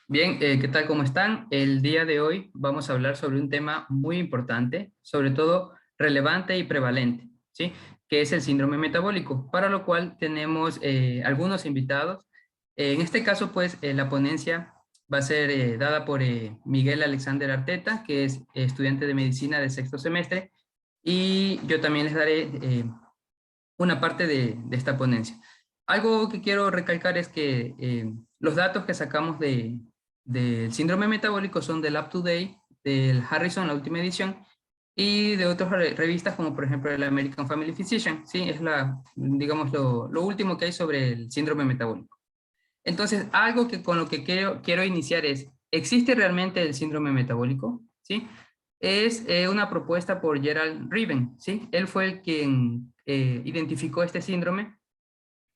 Bien, ¿qué tal? ¿Cómo están? El día de hoy vamos a hablar sobre un tema muy importante, sobre todo relevante y prevalente, ¿sí? Que es el síndrome metabólico, para lo cual tenemos algunos invitados. En este caso, pues, la ponencia va a ser dada por Miguel Alexander Arteta, que es estudiante de medicina de sexto semestre, y yo también les daré una parte de esta ponencia. Algo que quiero recalcar es que los datos que sacamos del síndrome metabólico son del Up to Date, del Harrison, la última edición, y de otras revistas como por ejemplo el American Family Physician, ¿sí? Es digamos, lo último que hay sobre el síndrome metabólico. Entonces, algo que con lo que quiero iniciar es, ¿existe realmente el síndrome metabólico? ¿Sí? Es una propuesta por Gerald Riven, ¿sí? Él fue el quien identificó este síndrome,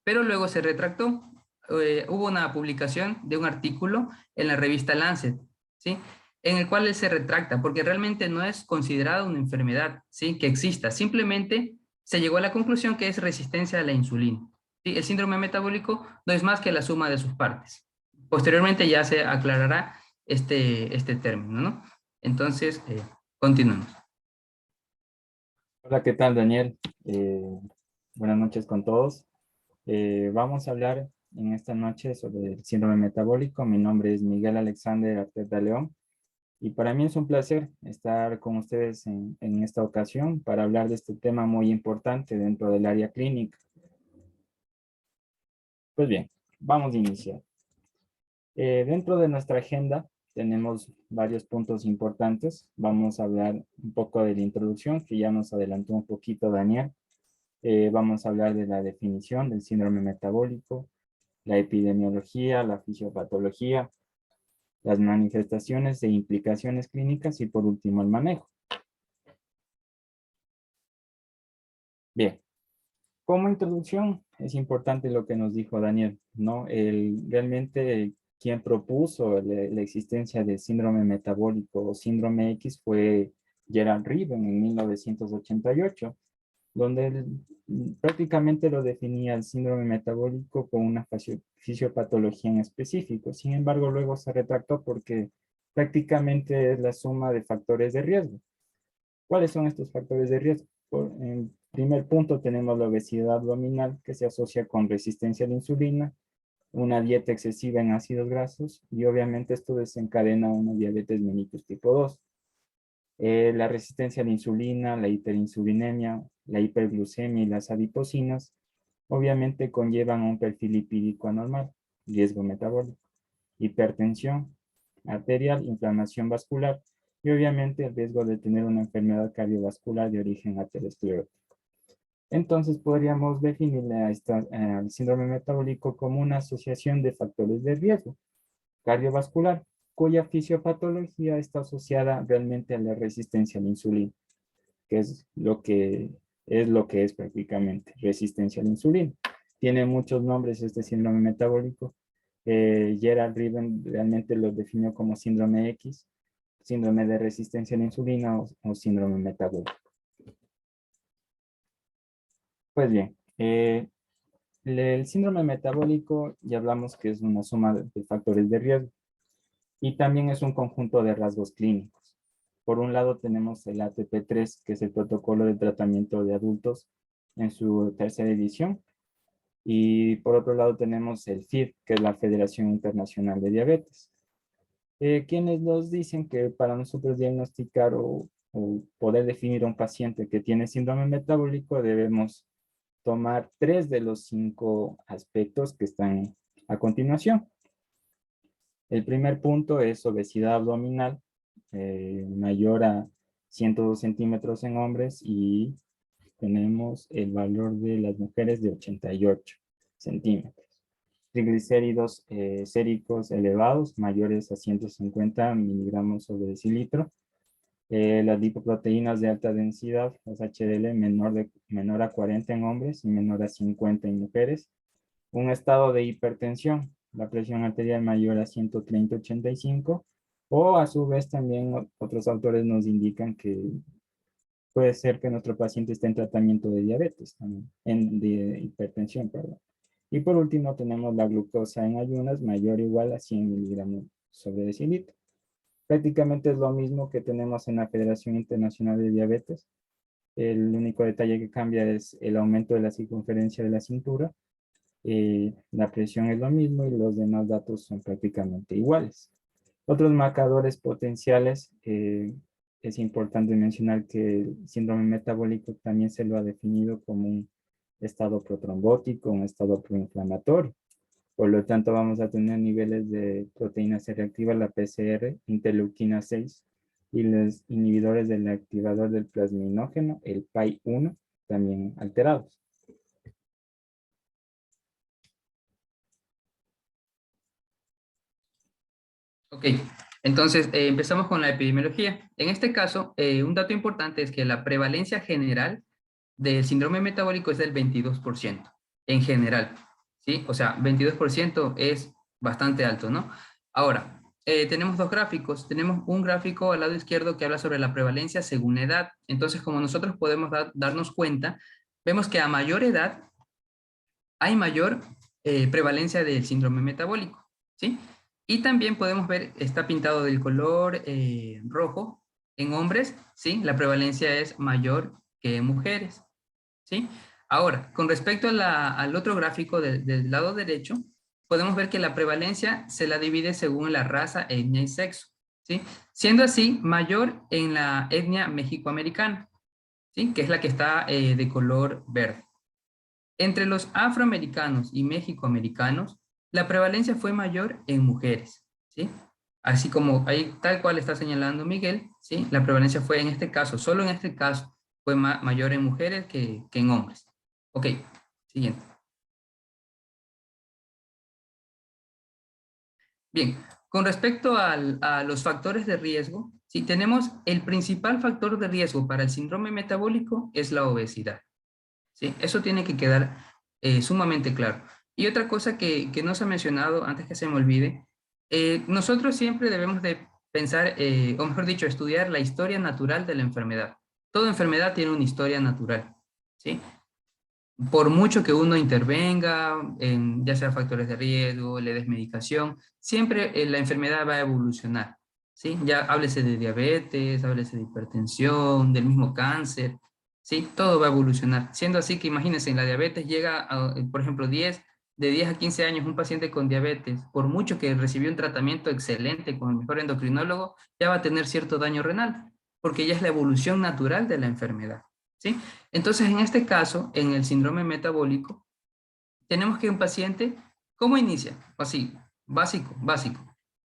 pero luego se retractó. Hubo una publicación de un artículo en la revista Lancet, ¿sí? En el cual él se retracta, porque realmente no es considerada una enfermedad, ¿sí? Que exista. Simplemente se llegó a la conclusión que es resistencia a la insulina. ¿Sí? El síndrome metabólico no es más que la suma de sus partes. Posteriormente ya se aclarará este término, ¿no? Entonces, continuemos. Hola, ¿qué tal, Daniel? Buenas noches con todos. Vamos a hablar en esta noche sobre el síndrome metabólico. Mi nombre es Miguel Alexander Arteta León y para mí es un placer estar con ustedes en esta ocasión para hablar de este tema muy importante dentro del área clínica. Pues bien, vamos a iniciar. Dentro de nuestra agenda tenemos varios puntos importantes. Vamos a hablar un poco de la introducción, que ya nos adelantó un poquito Daniel. Vamos a hablar de la definición del síndrome metabólico, la epidemiología, la fisiopatología, las manifestaciones e implicaciones clínicas y por último el manejo. Bien, como introducción es importante lo que nos dijo Daniel, ¿no? Realmente quien propuso la existencia del síndrome metabólico o síndrome X fue Gerald Riven en 1988, donde él prácticamente lo definía el síndrome metabólico con una fisiopatología en específico. Sin embargo, luego se retractó porque prácticamente es la suma de factores de riesgo. ¿Cuáles son estos factores de riesgo? En primer punto tenemos la obesidad abdominal que se asocia con resistencia a la insulina, una dieta excesiva en ácidos grasos y obviamente esto desencadena una diabetes mellitus tipo 2. La resistencia a la insulina, la hiperinsulinemia, la hiperglucemia y las adipocinas obviamente conllevan un perfil lipídico anormal, riesgo metabólico, hipertensión arterial, inflamación vascular y obviamente el riesgo de tener una enfermedad cardiovascular de origen aterosclerótico. Entonces podríamos definirle al síndrome metabólico como una asociación de factores de riesgo cardiovascular, cuya fisiopatología está asociada realmente a la resistencia a la insulina, que es lo que es prácticamente resistencia a la insulina. Tiene muchos nombres este síndrome metabólico. Gerald Riven realmente lo definió como síndrome X, síndrome de resistencia a la insulina o síndrome metabólico. Pues bien, el síndrome metabólico ya hablamos que es una suma de factores de riesgo y también es un conjunto de rasgos clínicos. Por un lado tenemos el ATP3, que es el protocolo de tratamiento de adultos en su tercera edición. Y por otro lado tenemos el FID, que es la Federación Internacional de Diabetes, quienes nos dicen que para nosotros diagnosticar o poder definir a un paciente que tiene síndrome metabólico debemos tomar 3 de los 5 aspectos que están a continuación. El primer punto es obesidad abdominal, mayor a 102 centímetros en hombres y tenemos el valor de las mujeres de 88 centímetros. Triglicéridos séricos elevados, mayores a 150 miligramos sobre decilitro. Las lipoproteínas de alta densidad, las HDL, menor a 40 en hombres y menor a 50 en mujeres. Un estado de hipertensión, la presión arterial mayor a 130/85, o a su vez también otros autores nos indican que puede ser que nuestro paciente esté en tratamiento de diabetes, también, de hipertensión, perdón. Y por último tenemos la glucosa en ayunas mayor o igual a 100 miligramos sobre decilitro. Prácticamente es lo mismo que tenemos en la Federación Internacional de Diabetes. El único detalle que cambia es el aumento de la circunferencia de la cintura. La presión es lo mismo y los demás datos son prácticamente iguales. Otros marcadores potenciales, es importante mencionar que el síndrome metabólico también se lo ha definido como un estado protrombótico, un estado proinflamatorio. Por lo tanto, vamos a tener niveles de proteína C reactiva, la PCR, interleuquina 6 y los inhibidores del activador del plasminógeno, el PAI-1, también alterados. Ok, entonces empezamos con la epidemiología. En este caso, un dato importante es que la prevalencia general del síndrome metabólico es del 22%, en general, ¿sí? O sea, 22% es bastante alto, ¿no? Ahora, tenemos dos gráficos. Tenemos un gráfico al lado izquierdo que habla sobre la prevalencia según edad. Entonces, como nosotros podemos darnos cuenta, vemos que a mayor edad hay mayor prevalencia del síndrome metabólico, ¿sí? Y también podemos ver, está pintado del color rojo, en hombres, ¿sí? La prevalencia es mayor que en mujeres, ¿sí? Ahora, con respecto al otro gráfico del lado derecho, podemos ver que la prevalencia se la divide según la raza, etnia y sexo, ¿sí? Siendo así, mayor en la etnia mexicoamericana, ¿sí? Que es la que está de color verde. Entre los afroamericanos y mexicoamericanos, la prevalencia fue mayor en mujeres, ¿sí? Así como ahí, tal cual está señalando Miguel, ¿sí? La prevalencia fue en este caso, solo en este caso, fue mayor en mujeres que en hombres. Ok, siguiente. Bien, con respecto a los factores de riesgo, si tenemos el principal factor de riesgo para el síndrome metabólico es la obesidad, ¿sí? Eso tiene que quedar sumamente claro. Y otra cosa que no se ha mencionado, antes que se me olvide, nosotros siempre debemos de pensar, o mejor dicho, estudiar la historia natural de la enfermedad. Toda enfermedad tiene una historia natural, ¿sí? Por mucho que uno intervenga, en, ya sea factores de riesgo, le des medicación, siempre la enfermedad va a evolucionar, ¿sí? Ya háblese de diabetes, háblese de hipertensión, del mismo cáncer, ¿sí? Todo va a evolucionar. Siendo así que imagínense, en la diabetes llega, por ejemplo, de 10 a 15 años, un paciente con diabetes, por mucho que recibió un tratamiento excelente con el mejor endocrinólogo, ya va a tener cierto daño renal, porque ya es la evolución natural de la enfermedad, ¿sí? Entonces, en este caso, en el síndrome metabólico, tenemos que un paciente, ¿cómo inicia? Así, básico.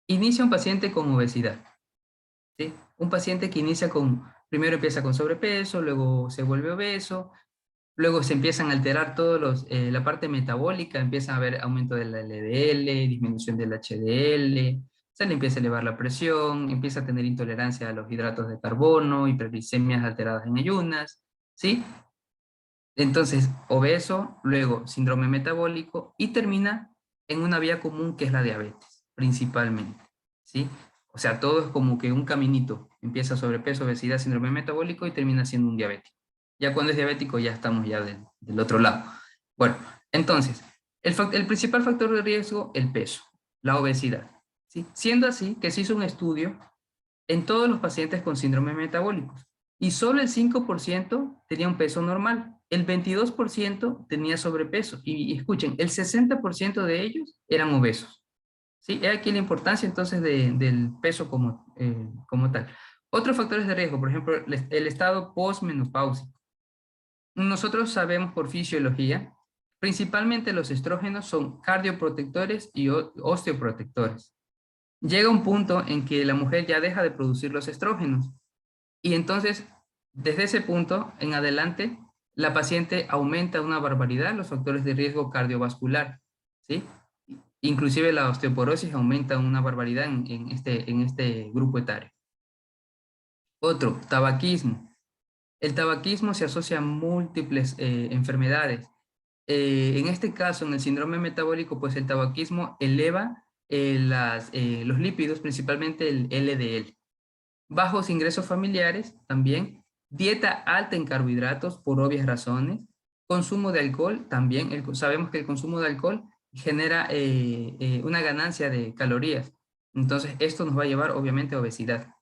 Inicia un paciente con obesidad, ¿sí? Un paciente que inicia con, primero empieza con sobrepeso, luego se vuelve obeso, luego se empiezan a alterar la parte metabólica, empieza a haber aumento del LDL, disminución del HDL, se le empieza a elevar la presión, empieza a tener intolerancia a los hidratos de carbono, hiperglicemias alteradas en ayunas, ¿sí? Entonces, obeso, luego síndrome metabólico y termina en una vía común que es la diabetes, principalmente, ¿sí? O sea, todo es como que un caminito. Empieza sobrepeso, obesidad, síndrome metabólico y termina siendo un diabético. Ya cuando es diabético ya estamos ya del otro lado. Bueno, entonces, el principal factor de riesgo, el peso, la obesidad, ¿sí? Siendo así que se hizo un estudio en todos los pacientes con síndrome metabólico y solo el 5% tenía un peso normal, el 22% tenía sobrepeso y escuchen, el 60% de ellos eran obesos. ¿Sí? He aquí la importancia entonces del peso como tal. Otros factores de riesgo, por ejemplo, el estado postmenopáusico. Nosotros sabemos por fisiología, principalmente los estrógenos son cardioprotectores y osteoprotectores. Llega un punto en que la mujer ya deja de producir los estrógenos y entonces desde ese punto en adelante la paciente aumenta una barbaridad los factores de riesgo cardiovascular, ¿sí? Inclusive la osteoporosis aumenta una barbaridad en este grupo etario. Otro, tabaquismo. El tabaquismo se asocia a múltiples enfermedades. En este caso, en el síndrome metabólico, pues el tabaquismo eleva los lípidos, principalmente el LDL. Bajos ingresos familiares también, dieta alta en carbohidratos por obvias razones, consumo de alcohol también, sabemos que el consumo de alcohol genera una ganancia de calorías. Entonces, esto nos va a llevar obviamente a obesidad.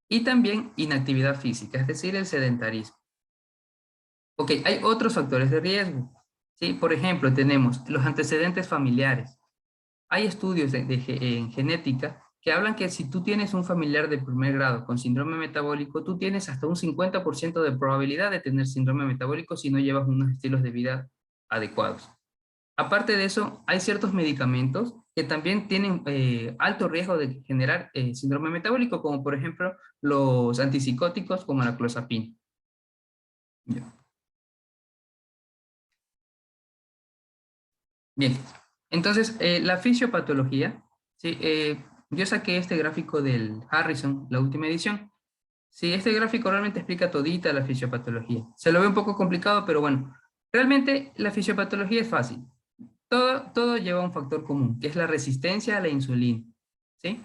Y también inactividad física, es decir, el sedentarismo. Ok, hay otros factores de riesgo. ¿Sí? Por ejemplo, tenemos los antecedentes familiares. Hay estudios en genética que hablan que si tú tienes un familiar de primer grado con síndrome metabólico, tú tienes hasta un 50% de probabilidad de tener síndrome metabólico si no llevas unos estilos de vida adecuados. Aparte de eso, hay ciertos medicamentos que también tienen alto riesgo de generar síndrome metabólico, como por ejemplo los antipsicóticos como la clozapina. Ya. Bien, entonces la fisiopatología, ¿sí? Yo saqué este gráfico del Harrison, la última edición. Sí, este gráfico realmente explica todita la fisiopatología. Se lo ve un poco complicado, pero bueno, realmente la fisiopatología es fácil. Todo lleva un factor común, que es la resistencia a la insulina, ¿sí?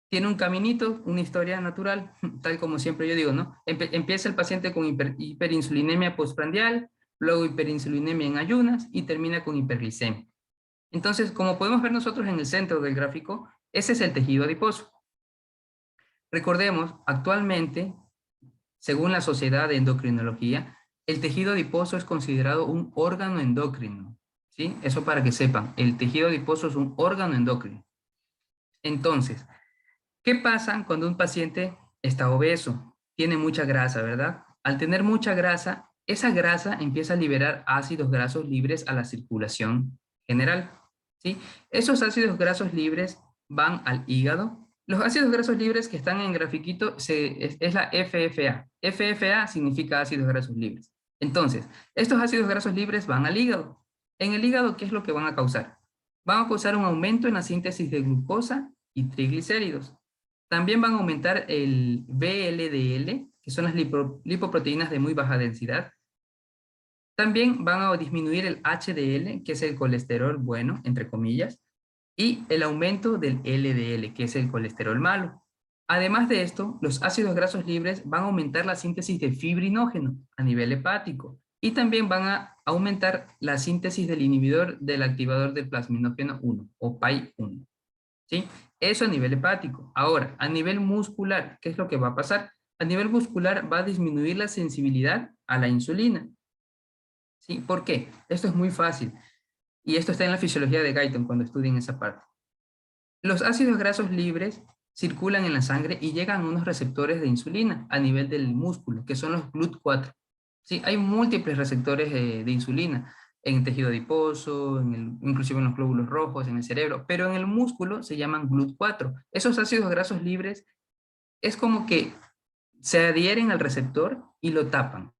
Tiene un caminito, una historia natural, tal como siempre yo digo, ¿no? Empieza el paciente con hiperinsulinemia postprandial, luego hiperinsulinemia en ayunas y termina con hiperglicemia. Entonces, como podemos ver nosotros en el centro del gráfico, ese es el tejido adiposo. Recordemos, actualmente, según la Sociedad de Endocrinología, el tejido adiposo es considerado un órgano endocrino, ¿sí? Eso para que sepan, el tejido adiposo es un órgano endocrino. Entonces, ¿qué pasa cuando un paciente está obeso? Tiene mucha grasa, ¿verdad? Al tener mucha grasa, esa grasa empieza a liberar ácidos grasos libres a la circulación general, ¿sí? Esos ácidos grasos libres van al hígado. Los ácidos grasos libres que están en grafiquito es la FFA. FFA significa ácidos grasos libres. Entonces, estos ácidos grasos libres van al hígado. En el hígado, ¿qué es lo que van a causar? Van a causar un aumento en la síntesis de glucosa y triglicéridos. También van a aumentar el VLDL, que son las lipoproteínas de muy baja densidad. También van a disminuir el HDL, que es el colesterol bueno, entre comillas, y el aumento del LDL, que es el colesterol malo. Además de esto, los ácidos grasos libres van a aumentar la síntesis de fibrinógeno a nivel hepático y también van a aumentar la síntesis del inhibidor del activador del plasminógeno 1 o PAI-1. ¿Sí? Eso a nivel hepático. Ahora, a nivel muscular, ¿qué es lo que va a pasar? A nivel muscular va a disminuir la sensibilidad a la insulina. ¿Sí? ¿Por qué? Esto es muy fácil. Y esto está en la fisiología de Guyton cuando estudien esa parte. Los ácidos grasos libres circulan en la sangre y llegan a unos receptores de insulina a nivel del músculo, que son los GLUT4. ¿Sí? Hay múltiples receptores de insulina en el tejido adiposo, inclusive en los glóbulos rojos, en el cerebro, pero en el músculo se llaman GLUT4. Esos ácidos grasos libres es como que se adhieren al receptor y lo tapan.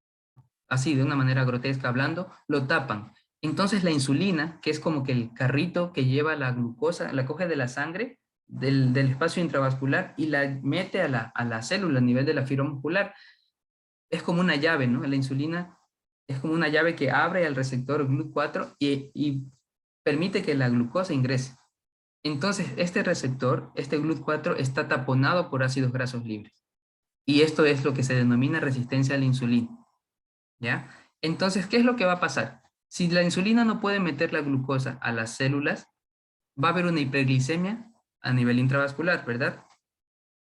Así, de una manera grotesca hablando, lo tapan. Entonces la insulina, que es como que el carrito que lleva la glucosa, la coge de la sangre, del espacio intravascular y la mete a la célula a nivel de la fibra muscular. Es como una llave, ¿no? La insulina es como una llave que abre al receptor GLUT4 y permite que la glucosa ingrese. Entonces, este receptor, este GLUT4, está taponado por ácidos grasos libres. Y esto es lo que se denomina resistencia a la insulina. ¿Ya? Entonces, ¿qué es lo que va a pasar? Si la insulina no puede meter la glucosa a las células, va a haber una hiperglicemia a nivel intravascular, ¿verdad?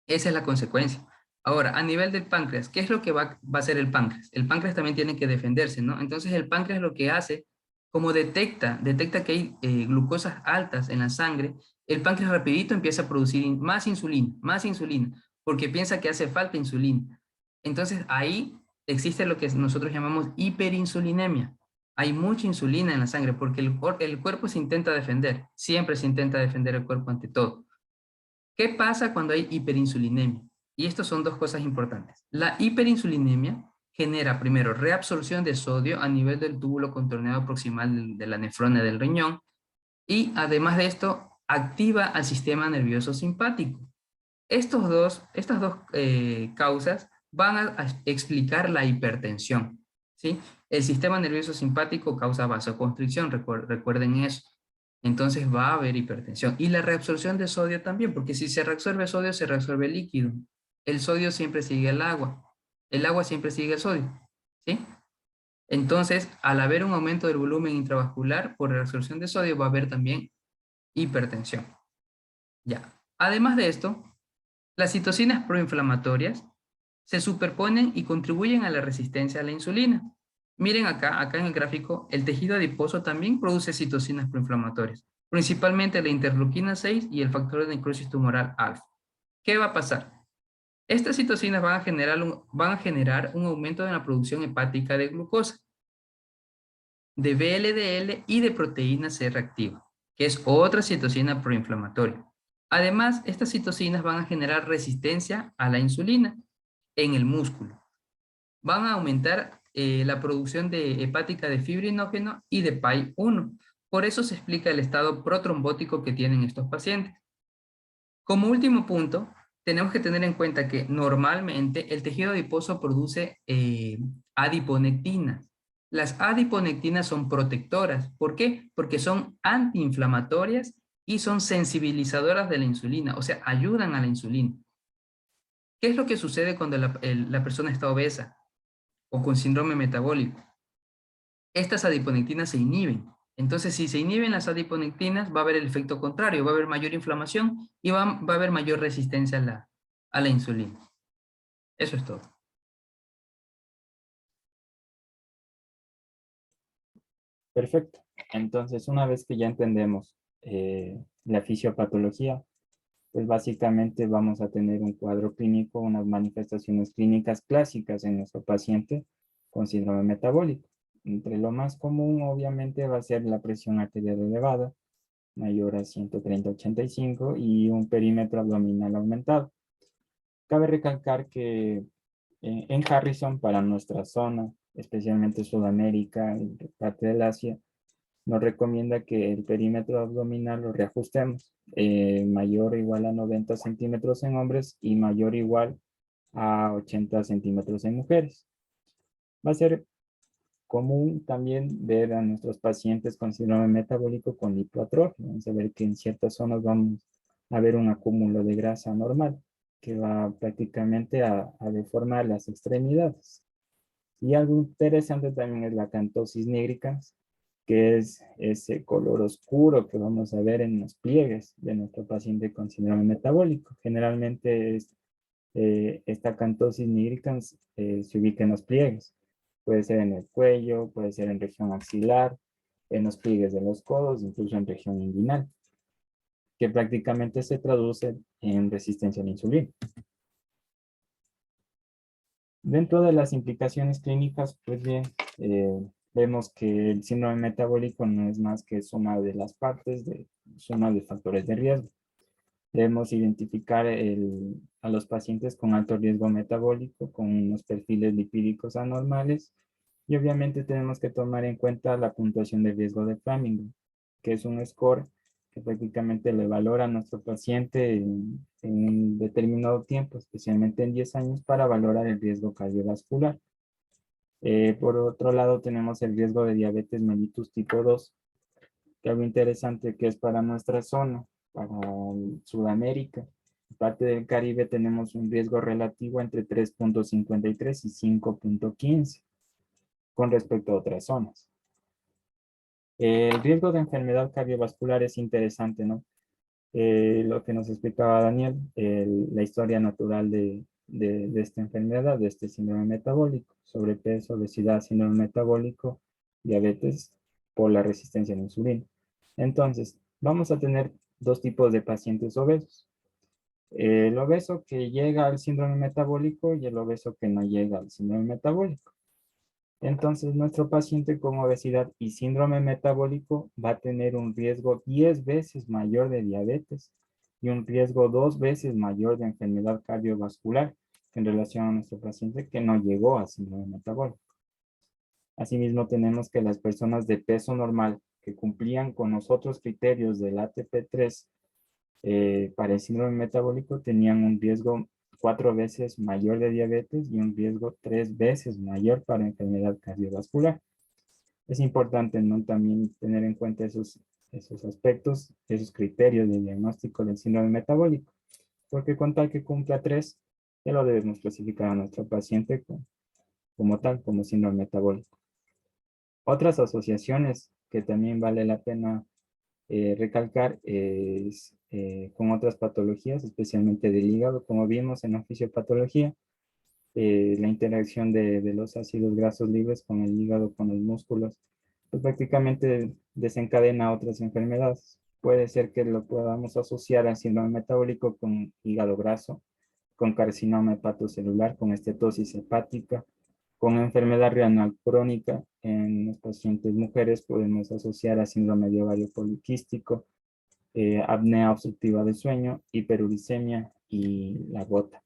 Esa es la consecuencia. Ahora, a nivel del páncreas, ¿qué es lo que va a hacer el páncreas? El páncreas también tiene que defenderse, ¿no? Entonces, el páncreas lo que hace, como detecta que hay glucosas altas en la sangre, el páncreas rapidito empieza a producir más insulina, porque piensa que hace falta insulina. Entonces, ahí existe lo que nosotros llamamos hiperinsulinemia. Hay mucha insulina en la sangre porque el cuerpo se intenta defender, siempre se intenta defender el cuerpo ante todo. ¿Qué pasa cuando hay hiperinsulinemia? Y estas son dos cosas importantes. La hiperinsulinemia genera primero reabsorción de sodio a nivel del túbulo contorneado proximal de la nefrona del riñón y además de esto activa al sistema nervioso simpático. Estas dos causas van a explicar la hipertensión, ¿sí? El sistema nervioso simpático causa vasoconstricción, recuerden eso. Entonces va a haber hipertensión. Y la reabsorción de sodio también, porque si se reabsorbe sodio, se reabsorbe líquido. El sodio siempre sigue el agua siempre sigue el sodio, ¿sí? Entonces, al haber un aumento del volumen intravascular por reabsorción de sodio, va a haber también hipertensión. Ya. Además de esto, las citocinas proinflamatorias se superponen y contribuyen a la resistencia a la insulina. Miren acá en el gráfico, el tejido adiposo también produce citocinas proinflamatorias, principalmente la interleuquina 6 y el factor de necrosis tumoral alfa. ¿Qué va a pasar? Estas citocinas van a generar un aumento en la producción hepática de glucosa, de VLDL y de proteína C reactiva, que es otra citocina proinflamatoria. Además, estas citocinas van a generar resistencia a la insulina en el músculo. Van a aumentar la producción de hepática de fibrinógeno y de PAI-1. Por eso se explica el estado protrombótico que tienen estos pacientes. Como último punto, tenemos que tener en cuenta que normalmente el tejido adiposo produce adiponectinas. Las adiponectinas son protectoras. ¿Por qué? Porque son antiinflamatorias y son sensibilizadoras de la insulina, o sea, ayudan a la insulina. ¿Qué es lo que sucede cuando la persona está obesa o con síndrome metabólico? Estas adiponectinas se inhiben. Entonces, si se inhiben las adiponectinas, va a haber el efecto contrario, va a haber mayor inflamación y va a haber mayor resistencia a la insulina. Eso es todo. Perfecto. Entonces, una vez que ya entendemos la fisiopatología, pues básicamente vamos a tener un cuadro clínico, unas manifestaciones clínicas clásicas en nuestro paciente con síndrome metabólico. Entre lo más común, obviamente, va a ser la presión arterial elevada, mayor a 130/85 y un perímetro abdominal aumentado. Cabe recalcar que en Harrison, para nuestra zona, especialmente Sudamérica y parte del Asia, nos recomienda que el perímetro abdominal lo reajustemos, mayor o igual a 90 centímetros en hombres y mayor o igual a 80 centímetros en mujeres. Va a ser común también ver a nuestros pacientes con síndrome metabólico con lipoatrofia. Vamos a ver que en ciertas zonas vamos a ver un acúmulo de grasa anormal que va prácticamente a deformar las extremidades. Y algo interesante también es la acantosis nigricans, que es ese color oscuro que vamos a ver en los pliegues de nuestro paciente con síndrome metabólico. Generalmente esta acantosis nigricans se ubica en los pliegues. Puede ser en el cuello, puede ser en región axilar, en los pliegues de los codos, incluso en región inguinal, que prácticamente se traduce en resistencia a la insulina. Dentro de las implicaciones clínicas, pues bien, vemos que el síndrome metabólico no es más que suma de las partes, suma de factores de riesgo. Debemos identificar a los pacientes con alto riesgo metabólico, con unos perfiles lipídicos anormales, y obviamente tenemos que tomar en cuenta la puntuación de riesgo de Framingham, que es un score que prácticamente le valora a nuestro paciente en un determinado tiempo, especialmente en 10 años, para valorar el riesgo cardiovascular. Por otro lado, tenemos el riesgo de diabetes mellitus tipo 2, que algo interesante que es para nuestra zona, para Sudamérica. Parte del Caribe tenemos un riesgo relativo entre 3.53 y 5.15 con respecto a otras zonas. El riesgo de enfermedad cardiovascular es interesante, ¿no? Lo que nos explicaba Daniel, la historia natural de esta enfermedad, de este síndrome metabólico, sobrepeso, obesidad, síndrome metabólico, diabetes por la resistencia a la insulina. Entonces, vamos a tener dos tipos de pacientes obesos. El obeso que llega al síndrome metabólico y el obeso que no llega al síndrome metabólico. Entonces, nuestro paciente con obesidad y síndrome metabólico va a tener un riesgo 10 veces mayor de diabetes y un riesgo 2 veces mayor de enfermedad cardiovascular en relación a nuestro paciente que no llegó a síndrome metabólico. Asimismo, tenemos que las personas de peso normal que cumplían con los otros criterios del ATP3 para el síndrome metabólico tenían un riesgo 4 veces mayor de diabetes y un riesgo 3 veces mayor para enfermedad cardiovascular. Es importante, ¿no?, también tener en cuenta esos aspectos, esos criterios de diagnóstico del síndrome metabólico, porque con tal que cumpla 3, ya lo debemos clasificar a nuestro paciente como tal, como síndrome metabólico. Otras asociaciones que también vale la pena recalcar es con otras patologías, especialmente del hígado, como vimos en la fisiopatología, la interacción de los ácidos grasos libres con el hígado, con los músculos, pues prácticamente desencadena otras enfermedades. Puede ser que lo podamos asociar al síndrome metabólico con hígado graso, con carcinoma hepatocelular, con estetosis hepática, con enfermedad renal crónica. En los pacientes mujeres podemos asociar a síndrome de ovario poliquístico, apnea obstructiva del sueño, hiperuricemia y la gota.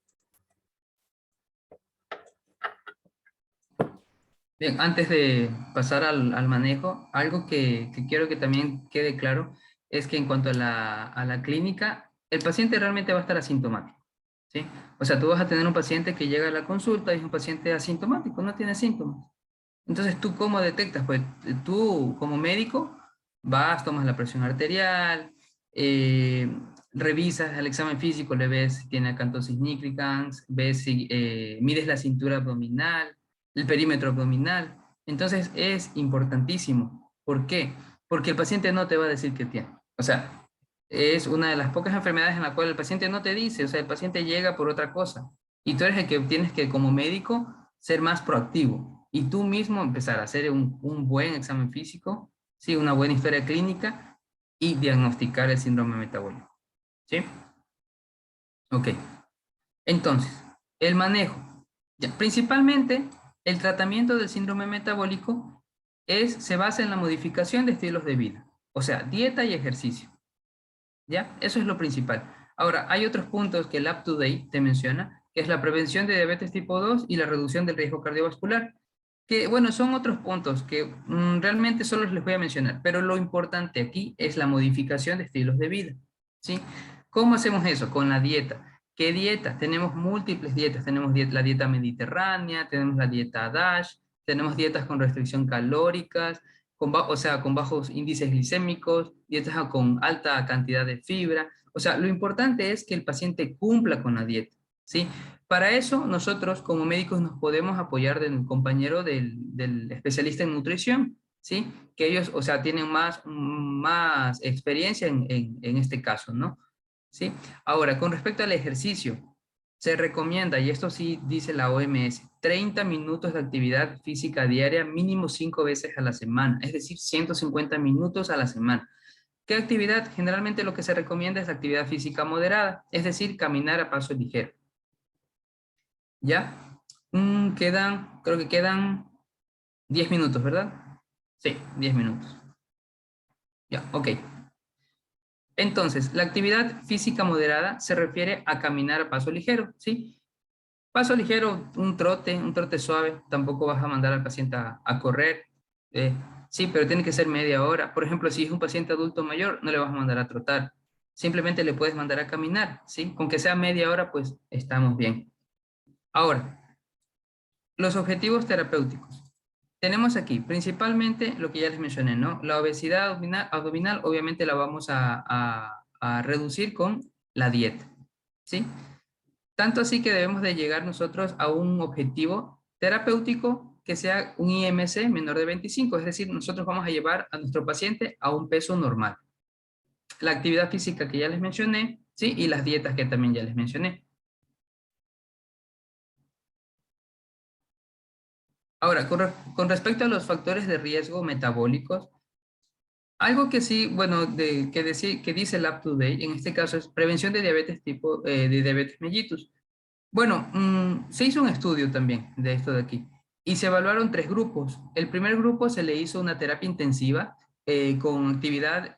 Bien, antes de pasar al manejo, algo que quiero que también quede claro es que en cuanto a la clínica, el paciente realmente va a estar asintomático, ¿sí? O sea, tú vas a tener un paciente que llega a la consulta y es un paciente asintomático, no tiene síntomas. Entonces, ¿tú cómo detectas? Pues tú como médico vas, tomas la presión arterial, eh, revisas el examen físico, le ves si tiene acantosis nigricans, ves si mides la cintura abdominal, el perímetro abdominal. Entonces es importantísimo. ¿Por qué? Porque el paciente no te va a decir qué tiene. O sea, es una de las pocas enfermedades en la cual el paciente no te dice, o sea, el paciente llega por otra cosa. Y tú eres el que tienes que, como médico, ser más proactivo y tú mismo empezar a hacer un buen examen físico, ¿sí? Una buena historia clínica y diagnosticar el síndrome metabólico. ¿Sí? Ok. Entonces, el manejo. Ya, principalmente, el tratamiento del síndrome metabólico se basa en la modificación de estilos de vida, o sea, dieta y ejercicio. ¿Ya? Eso es lo principal. Ahora, hay otros puntos que el Up2Date te menciona, que es la prevención de diabetes tipo 2 y la reducción del riesgo cardiovascular, que bueno, son otros puntos que realmente solo les voy a mencionar, pero lo importante aquí es la modificación de estilos de vida, ¿sí? ¿Cómo hacemos eso? Con la dieta. ¿Qué dieta? Tenemos múltiples dietas, tenemos la dieta mediterránea, tenemos la dieta DASH, tenemos dietas con restricción calóricas, o sea, con bajos índices glicémicos, dietas con alta cantidad de fibra. O sea, lo importante es que el paciente cumpla con la dieta, ¿sí? Para eso, nosotros como médicos nos podemos apoyar del compañero del especialista en nutrición, ¿sí? Que ellos, o sea, tienen más experiencia en este caso, ¿no? ¿Sí? Ahora, con respecto al ejercicio, se recomienda, y esto sí dice la OMS, 30 minutos de actividad física diaria, mínimo 5 veces a la semana, es decir, 150 minutos a la semana. ¿Qué actividad? Generalmente lo que se recomienda es actividad física moderada, es decir, caminar a paso ligero. ¿Ya? Creo que quedan 10 minutos, ¿verdad? Sí, 10 minutos. Ya, ok. Entonces, la actividad física moderada se refiere a caminar a paso ligero, ¿sí? Paso ligero, un trote suave, tampoco vas a mandar al paciente a correr. eh, sí, pero tiene que ser media hora. Por ejemplo, si es un paciente adulto mayor, no le vas a mandar a trotar. Simplemente le puedes mandar a caminar, ¿sí? Con que sea media hora, pues estamos bien. Ahora, los objetivos terapéuticos. Tenemos aquí principalmente lo que ya les mencioné, ¿no? La obesidad abdominal obviamente la vamos a reducir con la dieta, ¿sí? Tanto así que debemos de llegar nosotros a un objetivo terapéutico que sea un IMC menor de 25, es decir, nosotros vamos a llevar a nuestro paciente a un peso normal. La actividad física que ya les mencioné, ¿sí? Y las dietas que también ya les mencioné. Ahora, con respecto a los factores de riesgo metabólicos, algo que sí, bueno, que dice el Up2Date, en este caso es prevención de diabetes de diabetes mellitus. Bueno, se hizo un estudio también de esto de aquí y se evaluaron tres grupos. El primer grupo se le hizo una terapia intensiva con actividad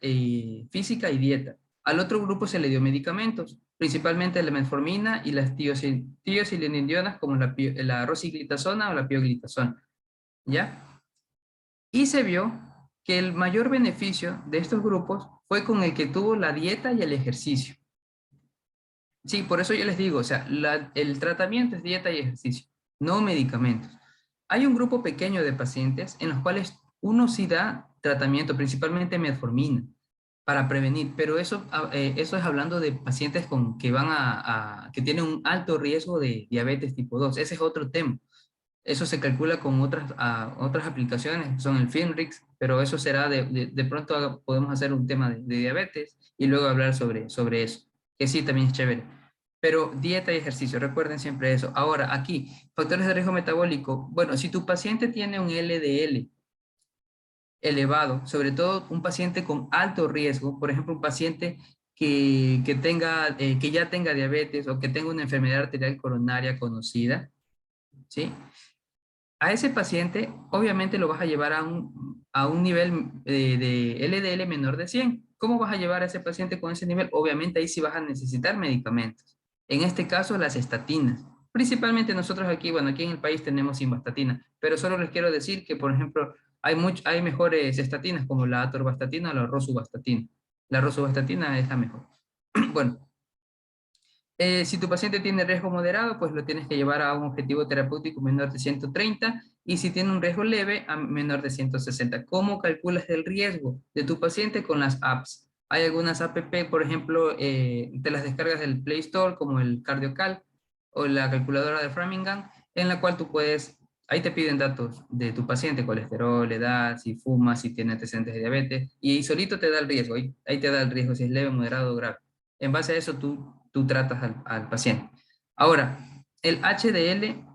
física y dieta. Al otro grupo se le dio medicamentos, principalmente la metformina y las tiosilindionas como la rosiglitazona o la pioglitazona, ¿ya? Y se vio que el mayor beneficio de estos grupos fue con el que tuvo la dieta y el ejercicio. Sí, por eso yo les digo, o sea, el tratamiento es dieta y ejercicio, no medicamentos. Hay un grupo pequeño de pacientes en los cuales uno sí da tratamiento, principalmente metformina, para prevenir, pero eso es hablando de pacientes que tienen un alto riesgo de diabetes tipo 2. Ese es otro tema. Eso se calcula con otras aplicaciones, son el Finrix, pero eso será de pronto podemos hacer un tema de diabetes y luego hablar sobre eso, que sí, también es chévere. Pero dieta y ejercicio, recuerden siempre eso. Ahora, aquí, factores de riesgo metabólico. Bueno, si tu paciente tiene un LDL elevado, sobre todo un paciente con alto riesgo, por ejemplo, un paciente que ya tenga diabetes o que tenga una enfermedad arterial coronaria conocida, ¿sí? A ese paciente, obviamente lo vas a llevar a un nivel de LDL menor de 100. ¿Cómo vas a llevar a ese paciente con ese nivel? Obviamente ahí sí vas a necesitar medicamentos. En este caso, las estatinas. Principalmente nosotros aquí, bueno, aquí en el país tenemos simvastatina, pero solo les quiero decir que, por ejemplo, hay mejores estatinas como la atorvastatina o la rosuvastatina. La rosuvastatina es la mejor. Bueno, si tu paciente tiene riesgo moderado, pues lo tienes que llevar a un objetivo terapéutico menor de 130 y si tiene un riesgo leve, a menor de 160. ¿Cómo calculas el riesgo de tu paciente con las apps? Hay algunas app, por ejemplo, te las descargas del Play Store, como el CardioCal o la calculadora de Framingham, en la cual tú puedes, ahí te piden datos de tu paciente, colesterol, edad, si fuma, si tiene antecedentes de diabetes, y solito te da el riesgo, ahí te da el riesgo si es leve, moderado o grave. En base a eso tú tratas al paciente. Ahora, el HDL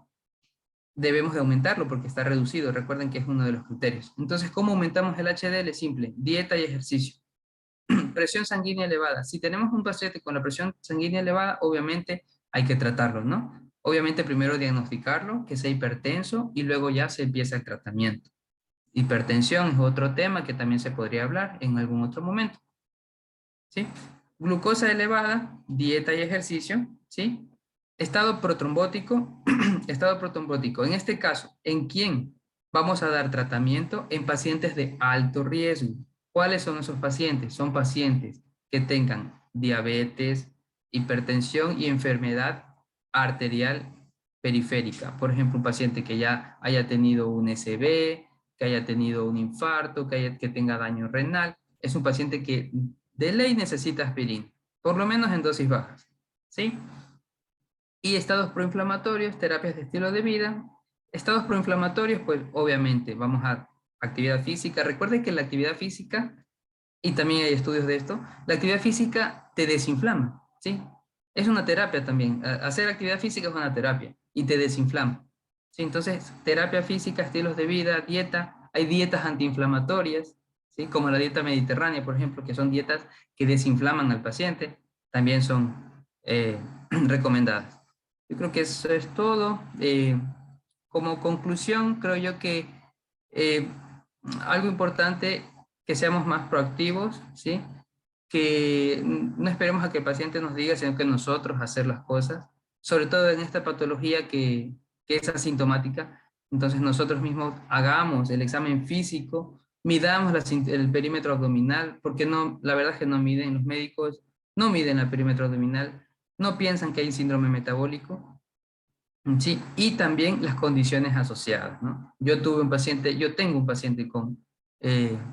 debemos de aumentarlo porque está reducido. Recuerden que es uno de los criterios. Entonces, ¿cómo aumentamos el HDL? Simple, dieta y ejercicio. Presión sanguínea elevada. Si tenemos un paciente con la presión sanguínea elevada, obviamente hay que tratarlo, ¿no? Obviamente primero diagnosticarlo, que sea hipertenso, y luego ya se empieza el tratamiento. Hipertensión es otro tema que también se podría hablar en algún otro momento. ¿Sí? Glucosa elevada, dieta y ejercicio, ¿sí? Estado protrombótico, estado protrombótico. En este caso, ¿en quién vamos a dar tratamiento? En pacientes de alto riesgo. ¿Cuáles son esos pacientes? Son pacientes que tengan diabetes, hipertensión y enfermedad arterial periférica. Por ejemplo, un paciente que ya haya tenido un SB, que haya tenido un infarto, que tenga daño renal. Es un paciente que de ley necesita aspirina, por lo menos en dosis bajas, ¿sí? Y estados proinflamatorios, terapias de estilo de vida. Estados proinflamatorios, pues obviamente vamos a actividad física. Recuerden que la actividad física, y también hay estudios de esto, la actividad física te desinflama, ¿sí? Es una terapia también. Hacer actividad física es una terapia y te desinflama, ¿sí? Entonces, terapia física, estilos de vida, dieta. Hay dietas antiinflamatorias, ¿sí? Como la dieta mediterránea, por ejemplo, que son dietas que desinflaman al paciente, también son recomendadas. Yo creo que eso es todo. Como conclusión, creo yo que eh, algo importante, que seamos más proactivos, ¿sí? Que no esperemos a que el paciente nos diga, sino que nosotros hacer las cosas, sobre todo en esta patología que es asintomática. Entonces nosotros mismos hagamos el examen físico, midamos el perímetro abdominal, porque no, la verdad es que no miden, los médicos no miden el perímetro abdominal, no piensan que hay síndrome metabólico, sí, y también las condiciones asociadas, ¿no? Yo tengo un paciente con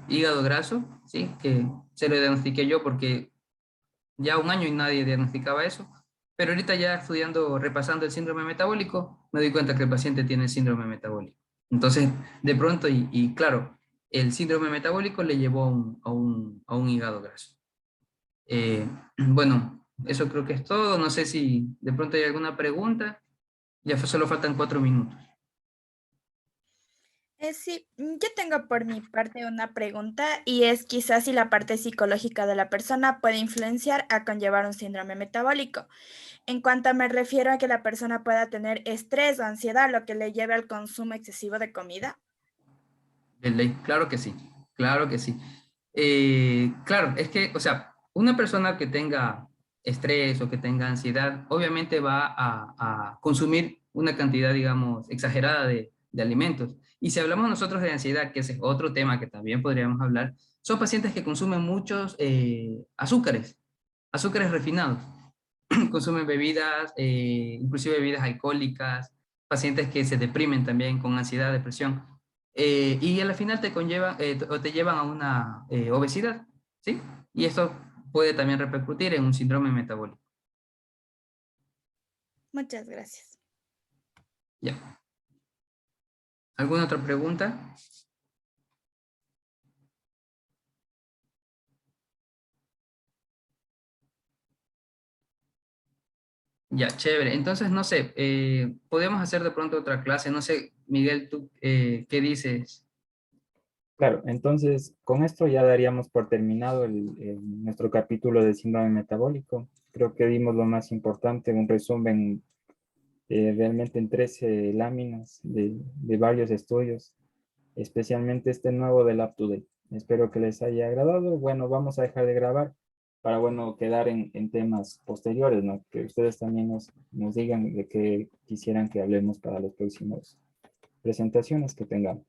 hígado graso, ¿sí? Que se lo diagnostiqué yo porque ya un año y nadie diagnosticaba eso, pero ahorita ya estudiando, repasando el síndrome metabólico, me doy cuenta que el paciente tiene síndrome metabólico. Entonces, de pronto, y claro, el síndrome metabólico le llevó a un hígado graso. Bueno, eso creo que es todo. No sé si de pronto hay alguna pregunta. Ya solo faltan 4 minutos. Sí, yo tengo por mi parte una pregunta y es quizás si la parte psicológica de la persona puede influenciar a conllevar un síndrome metabólico. En cuanto me refiero a que la persona pueda tener estrés o ansiedad, lo que le lleve al consumo excesivo de comida. De ley, claro que sí, claro que sí. Claro, es que, o sea, una persona que tenga estrés o que tenga ansiedad, obviamente va a consumir una cantidad, digamos, exagerada de alimentos. Y si hablamos nosotros de ansiedad, que ese es otro tema que también podríamos hablar, son pacientes que consumen muchos azúcares, azúcares refinados. Consumen bebidas, inclusive bebidas alcohólicas, pacientes que se deprimen también con ansiedad, depresión, y a la final te conlleva o te llevan a una obesidad, ¿sí? Y esto puede también repercutir en un síndrome metabólico. Muchas gracias. Ya. ¿Alguna otra pregunta? Ya, chévere. Entonces, no sé, podemos hacer de pronto otra clase. No sé, Miguel, ¿tú qué dices? Claro, entonces con esto ya daríamos por terminado nuestro capítulo de síndrome metabólico. Creo que dimos lo más importante, un resumen realmente en 13 láminas de varios estudios, especialmente este nuevo del UpToDate. Espero que les haya agradado. Bueno, vamos a dejar de grabar para, bueno, quedar en temas posteriores, ¿no? Que ustedes también nos digan de qué quisieran que hablemos para las próximas presentaciones que tengamos.